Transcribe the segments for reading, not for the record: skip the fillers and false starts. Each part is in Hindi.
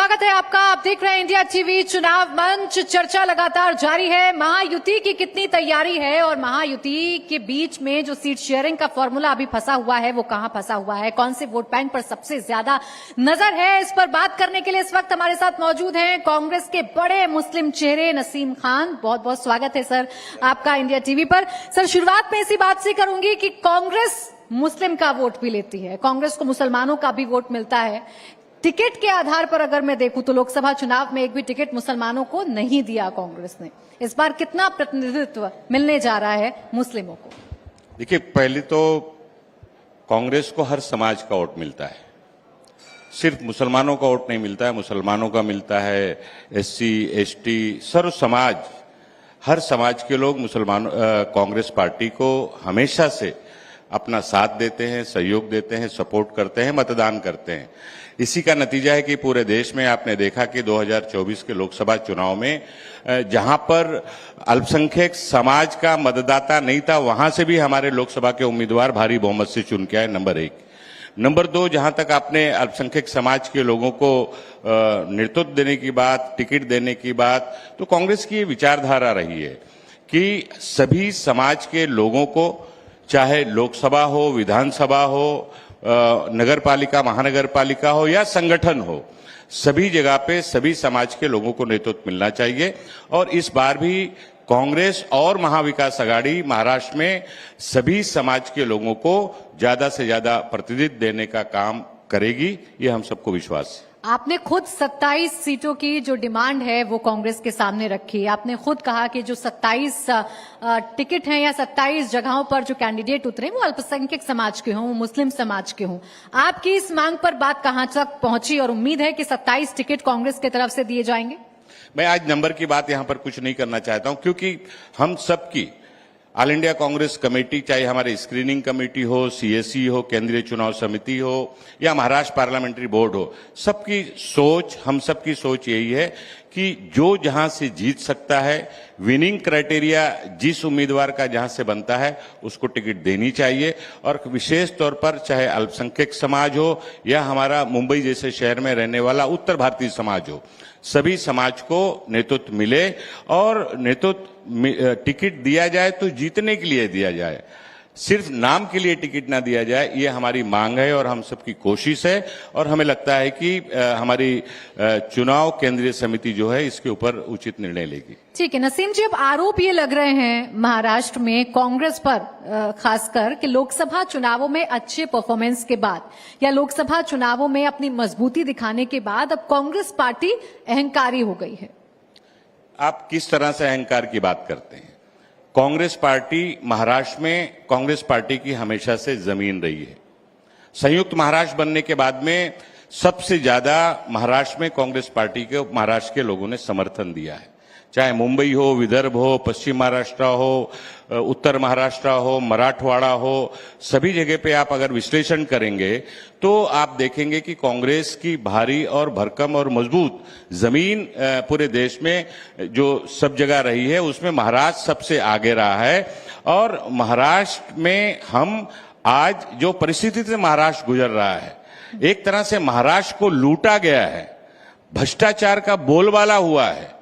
स्वागत है आपका। आप देख रहे हैं इंडिया टीवी। चुनाव मंच चर्चा लगातार जारी है। महायुति की कितनी तैयारी है और महायुति के बीच में जो सीट शेयरिंग का फॉर्मूला अभी फंसा हुआ है वो कहां फंसा हुआ है, कौन से वोट बैंक पर सबसे ज्यादा नजर है, इस पर बात करने के लिए इस वक्त हमारे साथ मौजूद हैं कांग्रेस के बड़े मुस्लिम चेहरे नसीम खान। बहुत बहुत स्वागत है सर आपका इंडिया टीवी पर। सर, शुरुआत में इसी बात से करूंगी कि कांग्रेस मुस्लिम का वोट भी लेती है, कांग्रेस को मुसलमानों का भी वोट मिलता है। टिकट के आधार पर अगर मैं देखूं तो लोकसभा चुनाव में एक भी टिकट मुसलमानों को नहीं दिया कांग्रेस ने। इस बार कितना प्रतिनिधित्व मिलने जा रहा है मुस्लिमों को? देखिए, पहले तो कांग्रेस को हर समाज का वोट मिलता है, सिर्फ मुसलमानों का वोट नहीं मिलता है। मुसलमानों का मिलता है, एससी, एसटी, सर्व समाज, हर समाज के लोग कांग्रेस पार्टी को हमेशा से अपना साथ देते हैं, सहयोग देते हैं, सपोर्ट करते हैं, मतदान करते हैं। इसी का नतीजा है कि पूरे देश में आपने देखा कि 2024 के लोकसभा चुनाव में जहां पर अल्पसंख्यक समाज का मतदाता नहीं था, वहां से भी हमारे लोकसभा के उम्मीदवार भारी बहुमत से चुन के आए। नंबर 1। नंबर 2, जहां तक आपने अल्पसंख्यक समाज के लोगों को नेतृत्व देने की बात, टिकट देने की बात, तो कांग्रेस की ये विचारधारा रही है कि सभी समाज के लोगों को, चाहे लोकसभा हो, विधानसभा हो, नगर पालिका, महानगर पालिका हो या संगठन हो, सभी जगह पे सभी समाज के लोगों को नेतृत्व मिलना चाहिए। और इस बार भी कांग्रेस और महाविकास आघाड़ी महाराष्ट्र में सभी समाज के लोगों को ज्यादा से ज्यादा प्रतिनिधित्व देने का काम करेगी, ये हम सबको विश्वास है। आपने खुद 27 सीटों की जो डिमांड है वो कांग्रेस के सामने रखी। आपने खुद कहा कि जो 27 टिकट हैं या 27 जगहों पर जो कैंडिडेट उतरे वो अल्पसंख्यक समाज के हों, मुस्लिम समाज के हों। आपकी इस मांग पर बात कहां तक पहुंची और उम्मीद है कि 27 टिकट कांग्रेस की तरफ से दिए जाएंगे? मैं आज नंबर की बात यहां पर कुछ नहीं करना चाहता हूं, क्योंकि हम सबकी ऑल इंडिया कांग्रेस कमेटी, चाहे हमारी स्क्रीनिंग कमेटी हो, सीएससी हो, केंद्रीय चुनाव समिति हो या महाराष्ट्र पार्लियामेंट्री बोर्ड हो, सबकी सोच, हम सबकी सोच यही है कि जो जहां से जीत सकता है, विनिंग क्राइटेरिया जिस उम्मीदवार का जहां से बनता है उसको टिकट देनी चाहिए। और विशेष तौर पर चाहे अल्पसंख्यक समाज हो या हमारा मुंबई जैसे शहर में रहने वाला उत्तर भारतीय समाज हो, सभी समाज को नेतृत्व मिले और नेतृत्व टिकट दिया जाए तो जीतने के लिए दिया जाए, सिर्फ नाम के लिए टिकट ना दिया जाए। ये हमारी मांग है और हम सबकी कोशिश है और हमें लगता है कि हमारी चुनाव केंद्रीय समिति जो है इसके ऊपर उचित निर्णय लेगी। ठीक है नसीम जी, अब आरोप ये लग रहे हैं महाराष्ट्र में कांग्रेस पर खासकर कि लोकसभा चुनावों में अच्छे परफॉर्मेंस के बाद या लोकसभा चुनावों में अपनी मजबूती दिखाने के बाद अब कांग्रेस पार्टी अहंकारी हो गई है। आप किस तरह से अहंकार की बात करते हैं? कांग्रेस पार्टी महाराष्ट्र में कांग्रेस पार्टी की हमेशा से जमीन रही है। संयुक्त महाराष्ट्र बनने के बाद में सबसे ज्यादा महाराष्ट्र में कांग्रेस पार्टी के महाराष्ट्र के लोगों ने समर्थन दिया है, चाहे मुंबई हो, विदर्भ हो, पश्चिम महाराष्ट्र हो, उत्तर महाराष्ट्र हो, मराठवाड़ा हो, सभी जगह पे आप अगर विश्लेषण करेंगे तो आप देखेंगे कि कांग्रेस की भारी और भरकम और मजबूत जमीन पूरे देश में जो सब जगह रही है उसमें महाराष्ट्र सबसे आगे रहा है। और महाराष्ट्र में हम आज जो परिस्थिति से महाराष्ट्र गुजर रहा है, एक तरह से महाराष्ट्र को लूटा गया है, भ्रष्टाचार का बोलबाला हुआ है,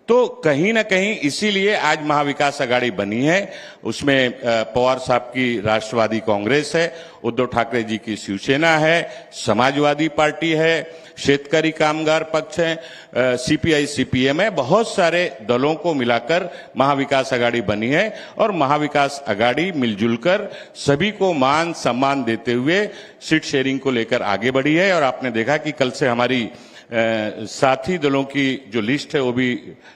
तो कहीं ना कहीं इसीलिए आज महाविकास आघाड़ी बनी है। उसमें पवार साहब की राष्ट्रवादी कांग्रेस है, उद्धव ठाकरे जी की शिवसेना है, समाजवादी पार्टी है, शेतकरी कामगार पक्ष है, सीपीआई सीपीएम है, बहुत सारे दलों को मिलाकर महाविकास आघाड़ी बनी है। और महाविकास आघाड़ी मिलजुल कर सभी को मान सम्मान देते हुए सीट शेयरिंग को लेकर आगे बढ़ी है। और आपने देखा कि कल से हमारी साथी दलों की जो लिस्ट है वो भी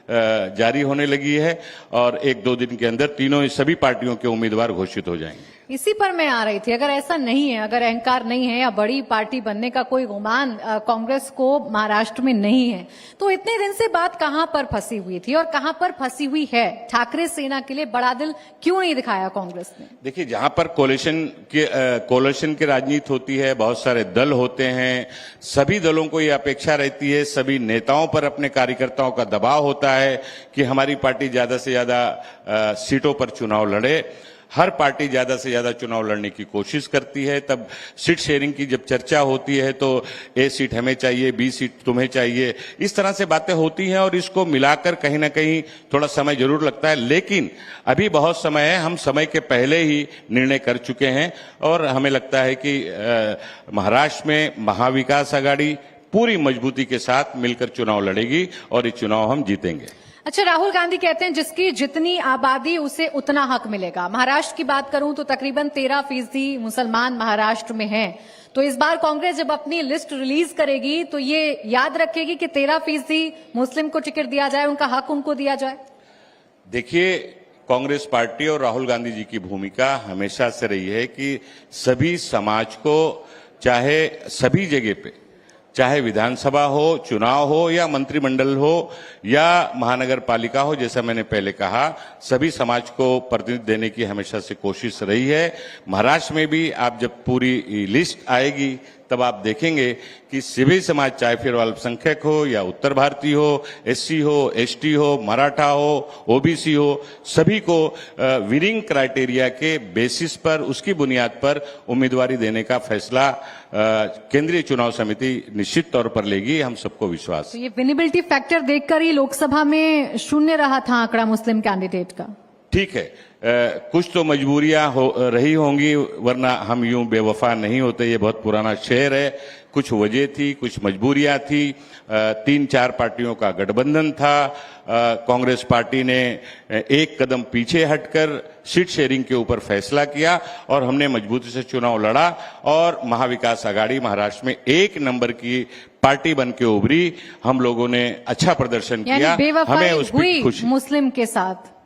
जारी होने लगी है और 1-2 दिन के अंदर तीनों सभी पार्टियों के उम्मीदवार घोषित हो जाएंगे। इसी पर मैं आ रही थी। अगर ऐसा नहीं है, अगर अहंकार नहीं है या बड़ी पार्टी बनने का कोई गुमान कांग्रेस को महाराष्ट्र में नहीं है, तो इतने दिन से बात कहां पर फंसी हुई थी और कहां पर फंसी हुई है? ठाकरे सेना के लिए बड़ा दिल क्यों नहीं दिखाया कांग्रेस ने? देखिए, जहां पर कोलिशन की राजनीति होती है, बहुत सारे दल होते हैं, सभी दलों को ये अपेक्षा रहती है, सभी नेताओं पर अपने कार्यकर्ताओं का दबाव होता है कि हमारी पार्टी ज्यादा से ज्यादा सीटों पर चुनाव लड़े। हर पार्टी ज्यादा से ज्यादा चुनाव लड़ने की कोशिश करती है। तब सीट शेयरिंग की जब चर्चा होती है तो ए सीट हमें चाहिए, बी सीट तुम्हें चाहिए, इस तरह से बातें होती हैं और इसको मिलाकर कहीं ना कहीं थोड़ा समय जरूर लगता है। लेकिन अभी बहुत समय है, हम समय के पहले ही निर्णय कर चुके हैं और हमें लगता है कि महाराष्ट्र में महाविकास आघाड़ी पूरी मजबूती के साथ मिलकर चुनाव लड़ेगी और ये चुनाव हम जीतेंगे। अच्छा, राहुल गांधी कहते हैं जिसकी जितनी आबादी उसे उतना हक मिलेगा। महाराष्ट्र की बात करूं तो तकरीबन 13% मुसलमान महाराष्ट्र में हैं। तो इस बार कांग्रेस जब अपनी लिस्ट रिलीज करेगी तो ये याद रखेगी कि 13% मुस्लिम को टिकट दिया जाए, उनका हक उनको दिया जाए। देखिए, कांग्रेस पार्टी और राहुल गांधी जी की भूमिका हमेशा से रही है कि सभी समाज को, चाहे सभी जगह पे, चाहे विधानसभा हो, चुनाव हो या मंत्रिमंडल हो या महानगर पालिका हो, जैसा मैंने पहले कहा, सभी समाज को प्रतिनिधित्व देने की हमेशा से कोशिश रही है। महाराष्ट्र में भी आप जब पूरी लिस्ट आएगी तब आप देखेंगे कि सभी समाज, चाहे फिर अल्पसंख्यक हो या उत्तर भारतीय हो, एससी हो, एसटी हो, मराठा हो, ओबीसी हो, सभी को विनिंग क्राइटेरिया के बेसिस पर, उसकी बुनियाद पर उम्मीदवारी देने का फैसला केंद्रीय चुनाव समिति निश्चित तौर पर लेगी, हम सबको विश्वास। तो ये विनेबिलिटी फैक्टर देखकर ही लोकसभा में शून्य रहा था आंकड़ा मुस्लिम कैंडिडेट का। ठीक है, कुछ तो मजबूरियां रही होंगी, वरना हम यूं बेवफा नहीं होते, ये बहुत पुराना शेर है। कुछ वजह थी, कुछ मजबूरियां थी, 3-4 पार्टियों का गठबंधन था। कांग्रेस पार्टी ने एक कदम पीछे हटकर सीट शेयरिंग के ऊपर फैसला किया और हमने मजबूती से चुनाव लड़ा और महाविकास आघाड़ी महाराष्ट्र में 1 नंबर की पार्टी बन के उभरी। हम लोगों ने अच्छा प्रदर्शन किया, हमें उस पर खुशी। मुस्लिम के साथ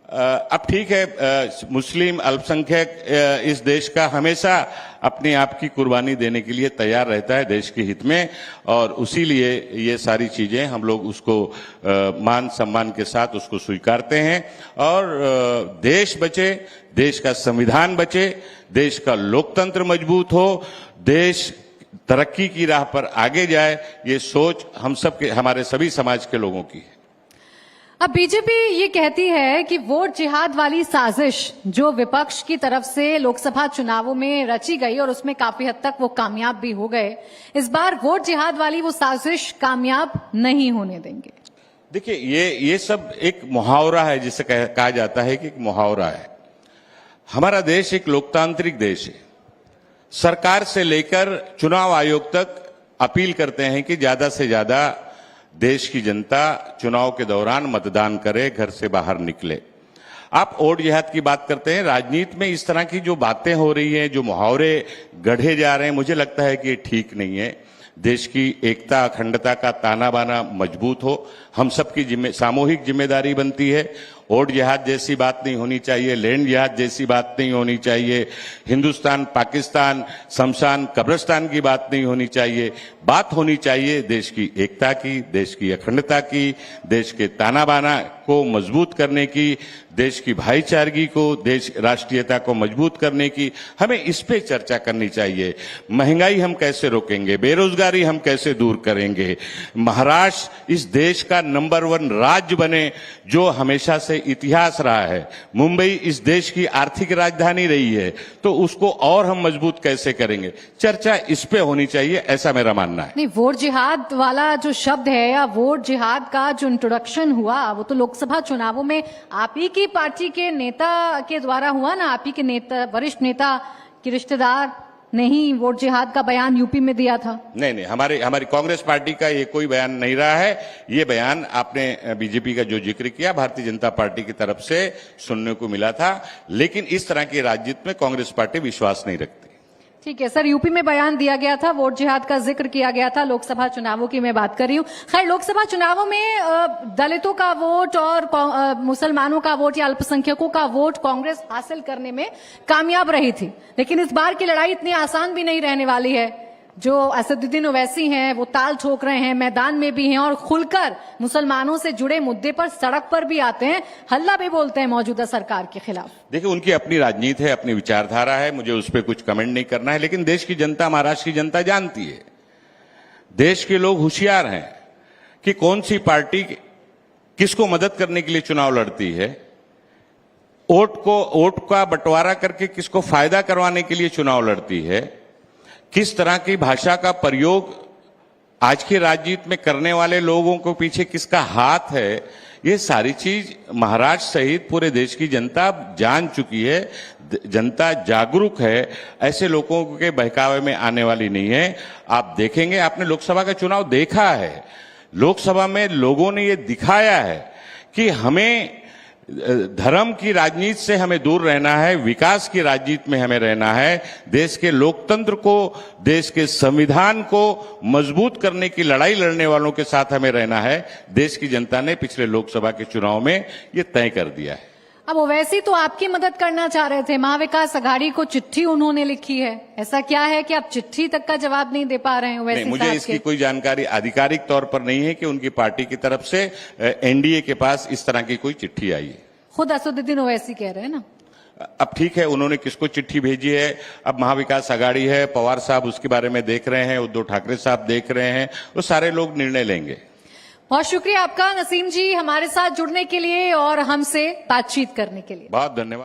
अब ठीक है, मुस्लिम अल्पसंख्यक इस देश का हमेशा अपने आप की कुर्बानी देने के लिए तैयार रहता है देश के हित में, और उसी लिए ये सारी चीजें हम लोग उसको मान सम्मान के साथ उसको स्वीकारते हैं। और देश बचे, देश का संविधान बचे, देश का लोकतंत्र मजबूत हो, देश तरक्की की राह पर आगे जाए, ये सोच हम सबके, हमारे सभी समाज के लोगों की है। अब बीजेपी ये कहती है कि वोट जिहाद वाली साजिश जो विपक्ष की तरफ से लोकसभा चुनावों में रची गई और उसमें काफी हद तक वो कामयाब भी हो गए, इस बार वोट जिहाद वाली वो साजिश कामयाब नहीं होने देंगे। देखिए, ये सब एक मुहावरा है, जिसे कहा जाता है कि एक मुहावरा है। हमारा देश एक लोकतांत्रिक देश है। सरकार से लेकर चुनाव आयोग तक अपील करते हैं कि ज्यादा से ज्यादा देश की जनता चुनाव के दौरान मतदान करे, घर से बाहर निकले। आप वोट जिहाद की बात करते हैं, राजनीति में इस तरह की जो बातें हो रही हैं, जो मुहावरे गढ़े जा रहे हैं, मुझे लगता है कि ये ठीक नहीं है। देश की एकता अखंडता का ताना बाना मजबूत हो, हम सबकी सामूहिक जिम्मेदारी बनती है। वोट जिहाद जैसी बात नहीं होनी चाहिए, लैंड जिहाद जैसी बात नहीं होनी चाहिए, हिंदुस्तान पाकिस्तान शमशान कब्रिस्तान की बात नहीं होनी चाहिए। बात होनी चाहिए देश की एकता की, देश की अखंडता की, देश के ताना बाना को मजबूत करने की, देश की भाईचारगी को, देश राष्ट्रीयता को मजबूत करने की। हमें इस पे चर्चा करनी चाहिए। महंगाई हम कैसे रोकेंगे, बेरोजगारी हम कैसे दूर करेंगे, महाराष्ट्र इस देश का नंबर 1 राज्य बने, जो हमेशा से इतिहास रहा है। मुंबई इस देश की आर्थिक राजधानी रही है, तो उसको और हम मजबूत कैसे करेंगे, चर्चा इस पे होनी चाहिए, ऐसा मेरा मानना है। नहीं, वोट जिहाद वाला जो शब्द है या वोट जिहाद का जो इंट्रोडक्शन हुआ, वो तो लोकसभा चुनावों में आप ही की पार्टी के नेता के द्वारा हुआ ना। आप ही के नेता, वरिष्ठ नेता के रिश्तेदार ने ही वोट जिहाद का बयान यूपी में दिया था। नहीं, हमारी कांग्रेस पार्टी का ये कोई बयान नहीं रहा है। ये बयान आपने बीजेपी का जो जिक्र किया, भारतीय जनता पार्टी की तरफ से सुनने को मिला था, लेकिन इस तरह की राजनीति में कांग्रेस पार्टी विश्वास नहीं रखती। ठीक है सर, यूपी में बयान दिया गया था, वोट जिहाद का जिक्र किया गया था। लोकसभा चुनावों की मैं बात कर रही हूँ। खैर, लोकसभा चुनावों में दलितों का वोट और मुसलमानों का वोट या अल्पसंख्यकों का वोट कांग्रेस हासिल करने में कामयाब रही थी, लेकिन इस बार की लड़ाई इतनी आसान भी नहीं रहने वाली है। जो असदुद्दीन ओवैसी हैं वो ताल ठोक रहे हैं, मैदान में भी हैं और खुलकर मुसलमानों से जुड़े मुद्दे पर सड़क पर भी आते हैं, हल्ला भी बोलते हैं मौजूदा सरकार के खिलाफ। देखिए, उनकी अपनी राजनीति है, अपनी विचारधारा है, मुझे उस पर कुछ कमेंट नहीं करना है। लेकिन देश की जनता, महाराष्ट्र की जनता जानती है, देश के लोग होशियार हैं कि कौन सी पार्टी किसको मदद करने के लिए चुनाव लड़ती है। वोट का बंटवारा करके किसको फायदा करवाने के लिए चुनाव लड़ती है, किस तरह की भाषा का प्रयोग आज की राजनीति में करने वाले लोगों को पीछे किसका हाथ है, ये सारी चीज महाराष्ट्र सहित पूरे देश की जनता जान चुकी है। जनता जागरूक है, ऐसे लोगों के बहकावे में आने वाली नहीं है। आप देखेंगे, आपने लोकसभा का चुनाव देखा है, लोकसभा में लोगों ने ये दिखाया है कि हमें धर्म की राजनीति से हमें दूर रहना है, विकास की राजनीति में हमें रहना है, देश के लोकतंत्र को, देश के संविधान को मजबूत करने की लड़ाई लड़ने वालों के साथ हमें रहना है। देश की जनता ने पिछले लोकसभा के चुनाव में ये तय कर दिया है। अब ओवैसी तो आपकी मदद करना चाह रहे थे, महाविकास अघाड़ी को चिट्ठी उन्होंने लिखी है, ऐसा क्या है कि आप चिट्ठी तक का जवाब नहीं दे पा रहे हैं ओवैसी नहीं, मुझे साहब इसकी के? कोई जानकारी आधिकारिक तौर पर नहीं है कि उनकी पार्टी की तरफ से एनडीए के पास इस तरह की कोई चिट्ठी आई है। खुद असदुद्दीन ओवैसी कह रहे हैं ना। अब ठीक है, उन्होंने किसको चिट्ठी भेजी है, अब महाविकास अघाड़ी है, पवार साहब उसके बारे में देख रहे हैं, उद्धव ठाकरे साहब देख रहे हैं, वो सारे लोग निर्णय लेंगे। बहुत शुक्रिया आपका नसीम जी, हमारे साथ जुड़ने के लिए और हमसे बातचीत करने के लिए। बहुत धन्यवाद।